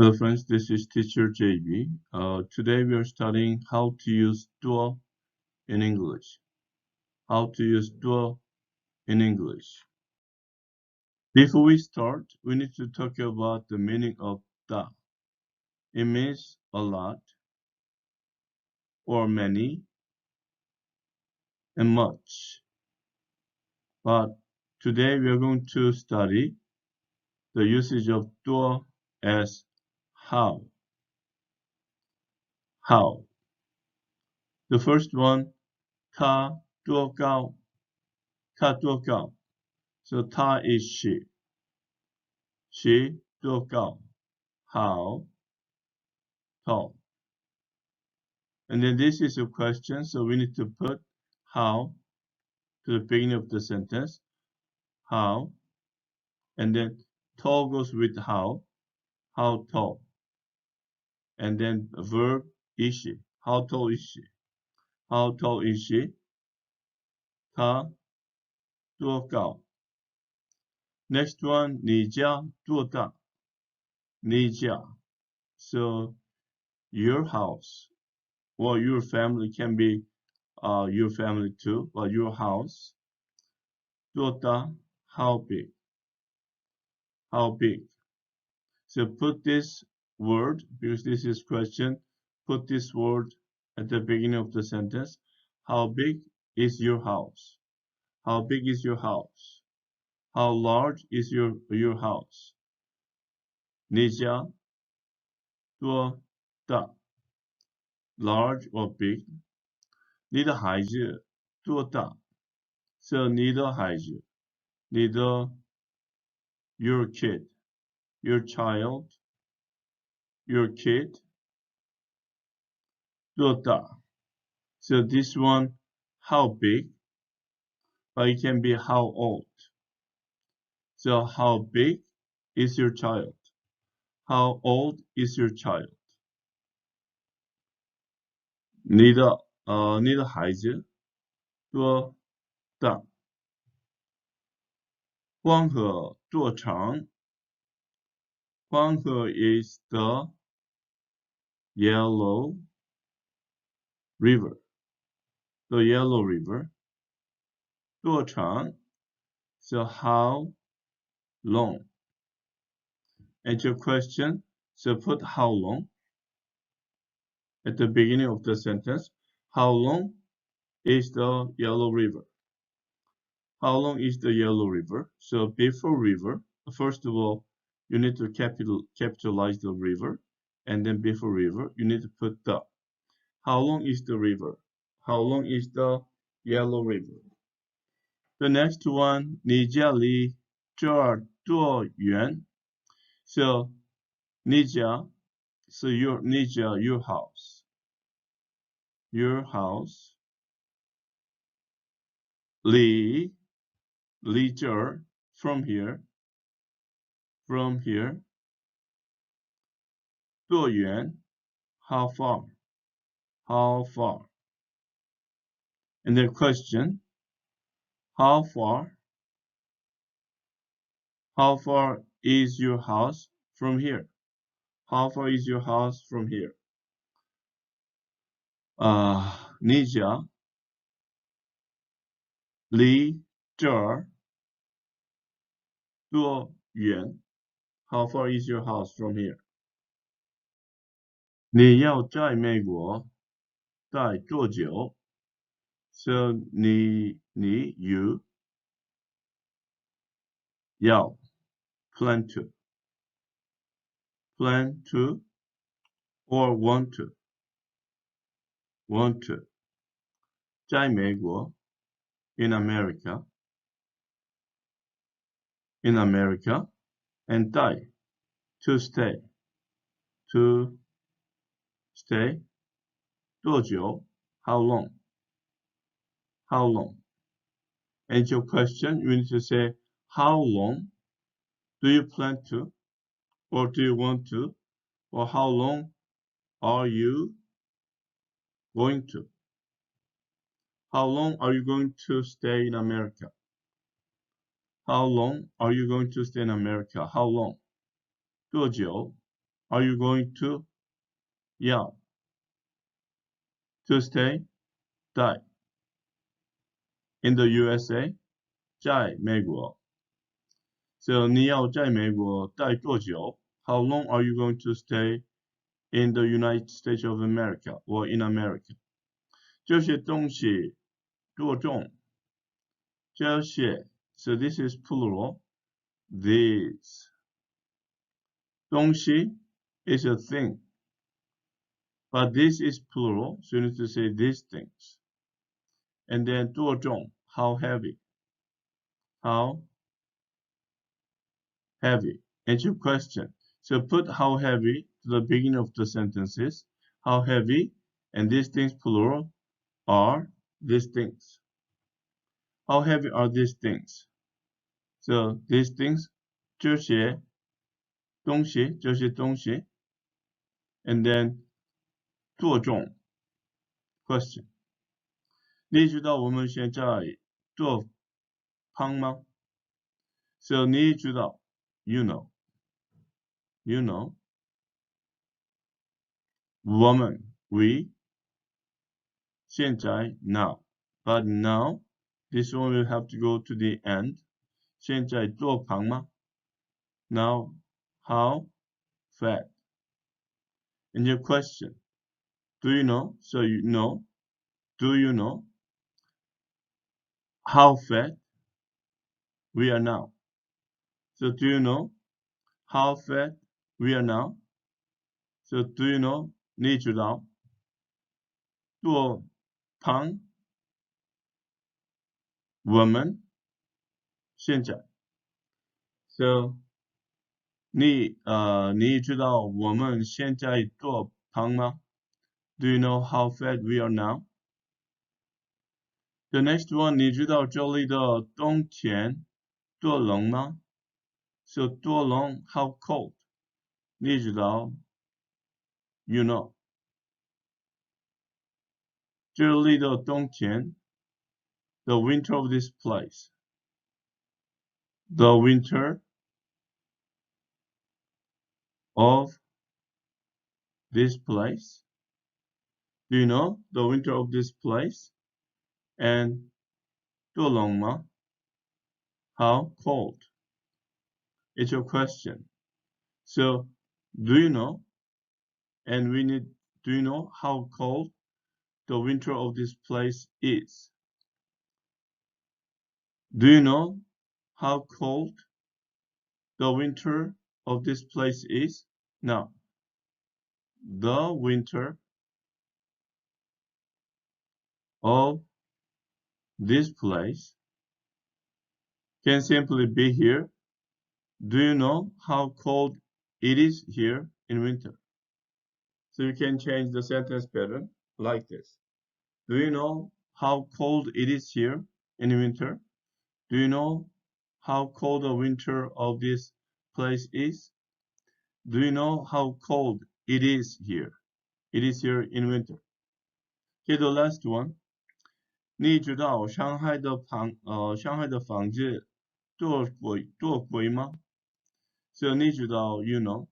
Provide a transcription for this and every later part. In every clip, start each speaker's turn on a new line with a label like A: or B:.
A: Hello friends, this is teacher JB. Today we are studying how to use duo in English. How to use duo in English. Before we start, we need to talk about the meaning of da. It means a lot, or many, and much. But today we are going to study the usage of duo as how. How. The first one, ta duo gao. Ta duo gao. So ta is she. She duo gao. How tall? And then this is a question, so we need to put how to the beginning of the sentence. How, and then tall goes with how tall. And then a verb is she. How tall is she? How tall is she? 她多高? Next one, 你家多大? 你家. So your house or your family can be your family too, but your house. 多大? How big? How big? So put this word, because this is question, put this word at the beginning of the sentence. How big is your house? How big is your house? How large is your house? 你家多大? Large or big? 你的孩子多大? So 你的孩子, 你的 your kid, your child, your kid 多大? So this one, how big? But it can be how old. So how big is your child? How old is your child? 你的孩子多大? 黄河多长? 黄河 is the yellow river. The yellow river. 多长? So how long? And your question, so put how long at the beginning of the sentence. How long is the yellow river? How long is the yellow river? So before river, first of all, you need to capitalize the river, and then before river, you need to put the. How long is the river? How long is the yellow river? The next one, 你家离这儿多远? So 你家 so你家 your house. Your house. 离 这儿 from here. From here. 多远 how far? How far? And the question, how far? How far is your house from here? How far is your house from here? 你家离这儿多远? How far is your house from here? 你要在美国待多久? So 你 you 要 plan to or want to 在美国 in America and die to stay 多久 how long and your question you need to say how long do you plan to or do you want to or how long are you going to? How long are you going to stay in America? How long are you going to stay in America? How long? 多久 Are you going to? Yeah. To stay? 待 In the USA? 在美国 So 你要在美国待多久 How long are you going to stay in the United States of America or in America? 这些东西多重这些 So this is plural. These 东西 is a thing. But this is plural, so you need to say these things. And then 多重 how heavy? How heavy? Answer question. So put how heavy to the beginning of the sentences. How heavy, and these things plural, are these things. How heavy are these things? So these things, 这些东西 and then 多重 question. 你知道我们现在多胖吗 So 你知道 you know. Woman, we 现在 now. But now, this one will have to go to the end. 现在多胖吗 Now, how fat? And your question, do you know? So you know. Do you know how fat we are now? So do you know how fat we are now? So do you know 你知道多胖我们现在 So 你知道我们现在多胖吗 Do you know how fat we are now? The next one 你知道这里的冬天多冷吗 So 多冷 how cold 你知道 you know 这里的冬天 the winter of this place the winter of this place Do you know the winter of this place? And 多冷吗 How cold? It's your question. So, do you know? And we need, do you know how cold the winter of this place is? Do you know how cold the winter of this place is? Now, the winter of this place can simply be here. Do you know how cold it is here in winter? So you can change the sentence pattern like this. Do you know how cold it is here in winter? Do you know how cold the winter of this place is? Do you know how cold it is here? It is here in winter. Okay, the last one. 你知道上海的房子多贵吗 So 你知道 you know.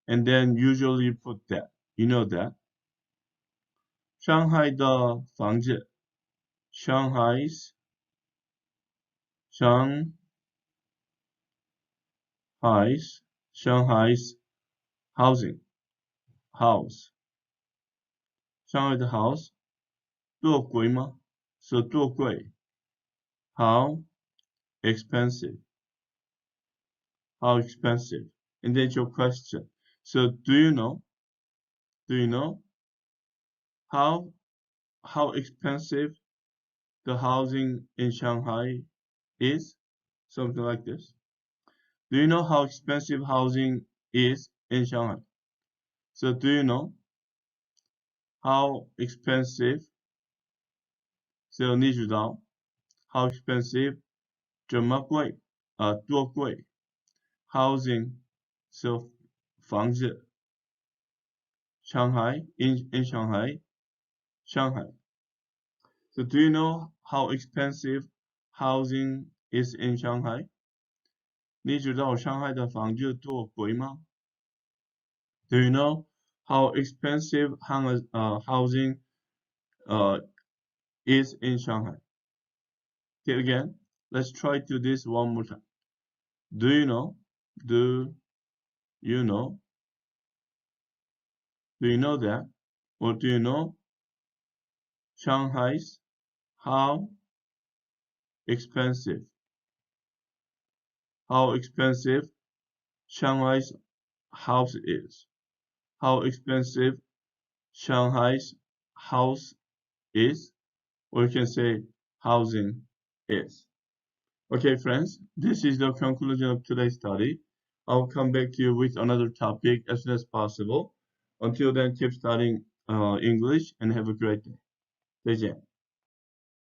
A: And then usually you put that. You know that. 上海的房子 Shanghai's house 上海的 house 多贵吗 So 多贵 How expensive And then your question So do you know how expensive the housing in Shanghai is? Something like this. Do you know how expensive housing is in Shanghai? So do you know how expensive? So 你知道 how expensive 这么贵多贵 housing so 房子 Shanghai in Shanghai. So do you know how expensive housing is in Shanghai? 你知道上海的房子多贵吗？ Do you know how expensive housing is in Shanghai? Okay, again, let's try to do this one more time. Do you know? Do you know? Do you know that? Or do you know Shanghai's how expensive? How expensive Shanghai's house is? How expensive Shanghai's house is? Or you can say housing is. Okay, friends, this is the conclusion of today's study. I'll come back to you with another topic as soon as possible. Until then, keep studying English and have a great day. 再见。